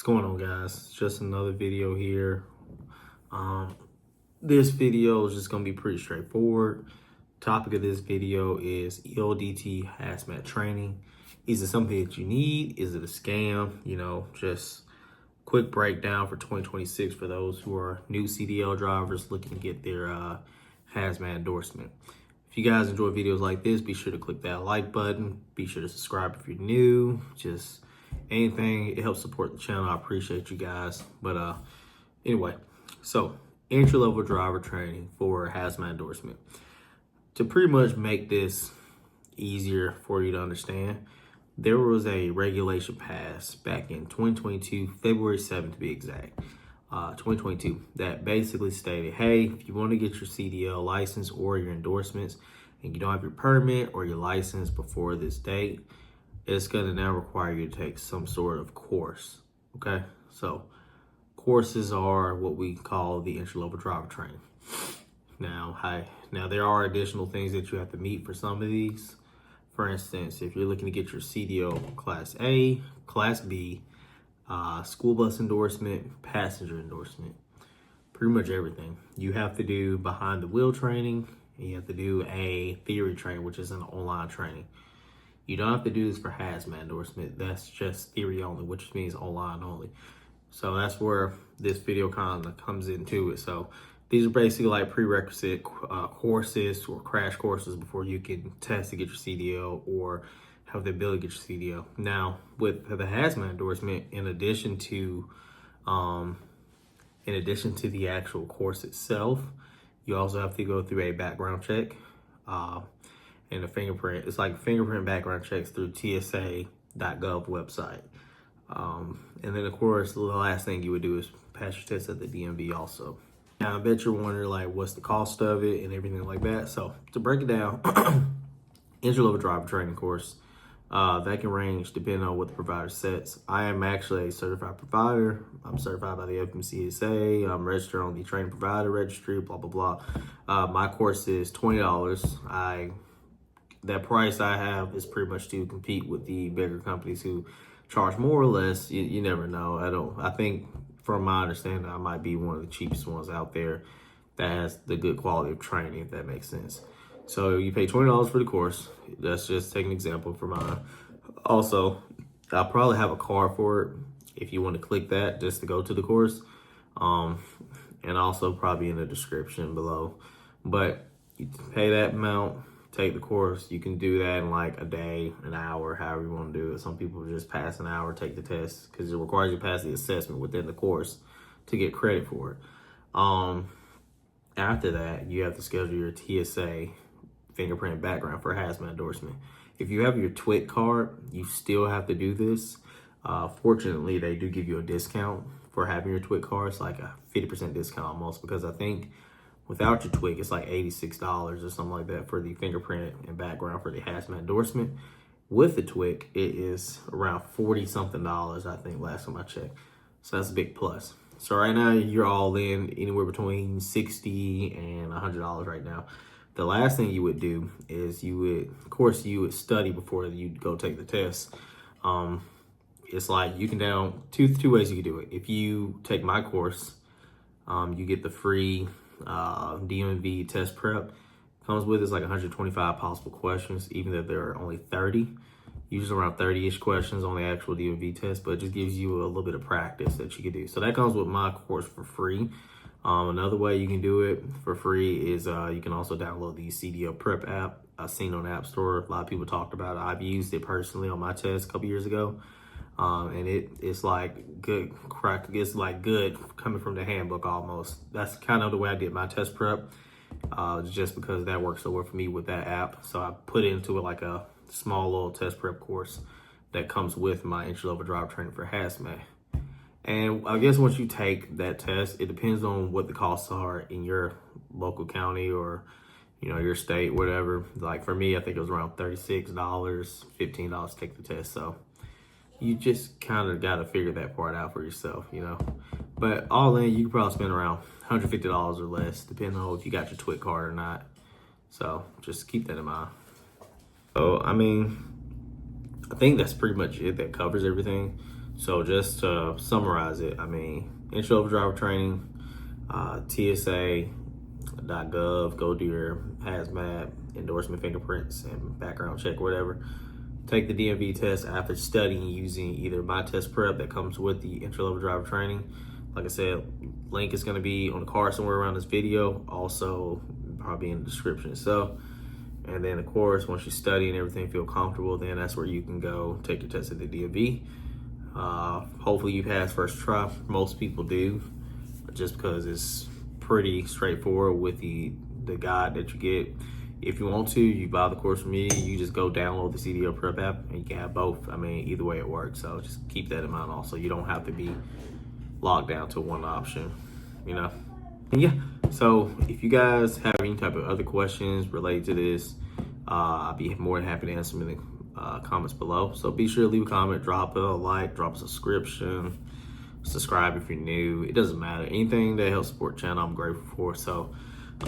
What's going on, guys? Just another video here. This video is just going to be pretty straightforward. Topic of this video is ELDT hazmat training. Is it something that you need? Is it a scam? Just quick breakdown for 2026 for those who are new CDL drivers looking to get their hazmat endorsement. If you guys enjoy videos like this, be sure to click that like button. Be sure to subscribe if you're new. Just anything, it helps support the channel. I appreciate you guys. But anyway, so entry-level driver training for hazmat endorsement. To pretty much make this easier for you to understand, there was a regulation passed back in 2022, February 7th to be exact, 2022, that basically stated, hey, if you want to get your CDL license or your endorsements and you don't have your permit or your license before this date, it's going to now require you to take some sort of course. Okay, so courses are what we call the entry-level driver training. Now there are additional things that you have to meet for some of these. For instance, if you're looking to get your CDL Class A, Class B, school bus endorsement, passenger endorsement, pretty much everything, you have to do behind the wheel training, and you have to do a theory training, which is an online training. You don't have to do this for hazmat endorsement. That's just theory only, which means online only. So that's where this video kind of comes into it. So these are basically like prerequisite courses or crash courses before you can test to get your CDL or have the ability to get your CDL. Now, with the hazmat endorsement, in addition to the actual course itself, you also have to go through a background check and a fingerprint. It's like fingerprint background checks through TSA.gov website. And then, of course, the last thing you would do is pass your test at the DMV also. Now, I bet you're wondering, like, what's the cost of it and everything like that. So, to break it down, entry-level driver training course, that can range depending on what the provider sets. I am actually a certified provider. I'm certified by the FMCSA. I'm registered on the training provider registry, blah, blah, blah. My course is $20. That price I have is pretty much to compete with the bigger companies who charge more or less. You never know. I think from my understanding, I might be one of the cheapest ones out there that has the good quality of training, if that makes sense. So you pay $20 for the course. Let's just take an example for mine. Also, I'll probably have a card for it if you want to click that just to go to the course. And also probably in the description below. But you pay that amount, take the course. You can do that in like a day, an hour, however you want to do it. Some people just pass an hour, take the test, because it requires you to pass the assessment within the course to get credit for it. After that, you have to schedule your TSA fingerprint background for hazmat endorsement. If you have your TWIC card, you still have to do this. Fortunately, they do give you a discount for having your TWIC card. It's like a 50% discount almost, because I think without your TWIC, it's like $86 or something like that for the fingerprint and background for the hazmat endorsement. With the TWIC, it is around $40-something, I think, last time I checked. So that's a big plus. So right now, you're all in anywhere between $60 and $100 right now. The last thing you would do is you would study before you go take the test. It's like you can two ways you can do it. If you take my course, you get the free DMV test prep. Comes with it's like 125 possible questions, even though there are only 30. Usually around 30-ish questions on the actual DMV test, but it just gives you a little bit of practice that you can do. So that comes with my course for free. Another way you can do it for free is you can also download the CDL prep app. I've seen on the App Store. A lot of people talked about it. I've used it personally on my test a couple years ago. And it's like good crack. It's like good coming from the handbook almost. That's kind of the way I did my test prep, just because that works so well for me with that app. So I put into it like a small little test prep course that comes with my entry-level driver training for hazmat. And I guess once you take that test, it depends on what the costs are in your local county or, your state, whatever. Like for me, I think it was around $36, $15 to take the test. So you just kind of got to figure that part out for yourself, But all in, you can probably spend around $150 or less, depending on if you got your TWIC card or not. So just keep that in mind. So, I think that's pretty much it. That covers everything. So just to summarize it, I mean, intro to driver training, TSA.gov, go do your hazmat, endorsement fingerprints, and background check, whatever. Take the DMV test after studying using either My Test Prep that comes with the intro level driver training. Like I said, link is going to be on the card somewhere around this video, also probably in the description itself. And then of course, once you study and everything, feel comfortable, then that's where you can go take your test at the DMV. Hopefully you pass first try. Most people do, just because it's pretty straightforward with the guide that you get. If you want to, you buy the course from me, you just go download the CDL Prep app and you can have both. I mean, either way it works. So just keep that in mind also. You don't have to be locked down to one option, you know? And yeah, so if you guys have any type of other questions related to this, I'll be more than happy to answer them in the comments below. So be sure to leave a comment, drop a like, drop a subscription, subscribe if you're new. It doesn't matter. Anything that helps support the channel, I'm grateful for. So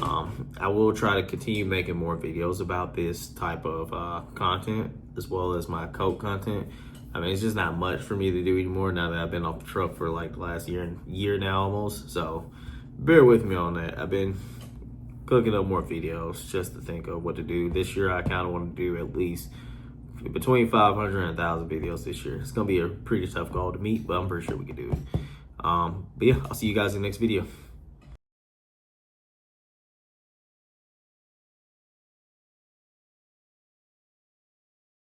I will try to continue making more videos about this type of content, as well as my code content. I mean, it's just not much for me to do anymore now that I've been off the truck for like the last year now almost. So bear with me on that. I've been cooking up more videos just to think of what to do. This year, I kind of want to do at least between 500 and 1,000 videos this year. It's going to be a pretty tough goal to meet, but I'm pretty sure we can do it. But yeah, I'll see you guys in the next video.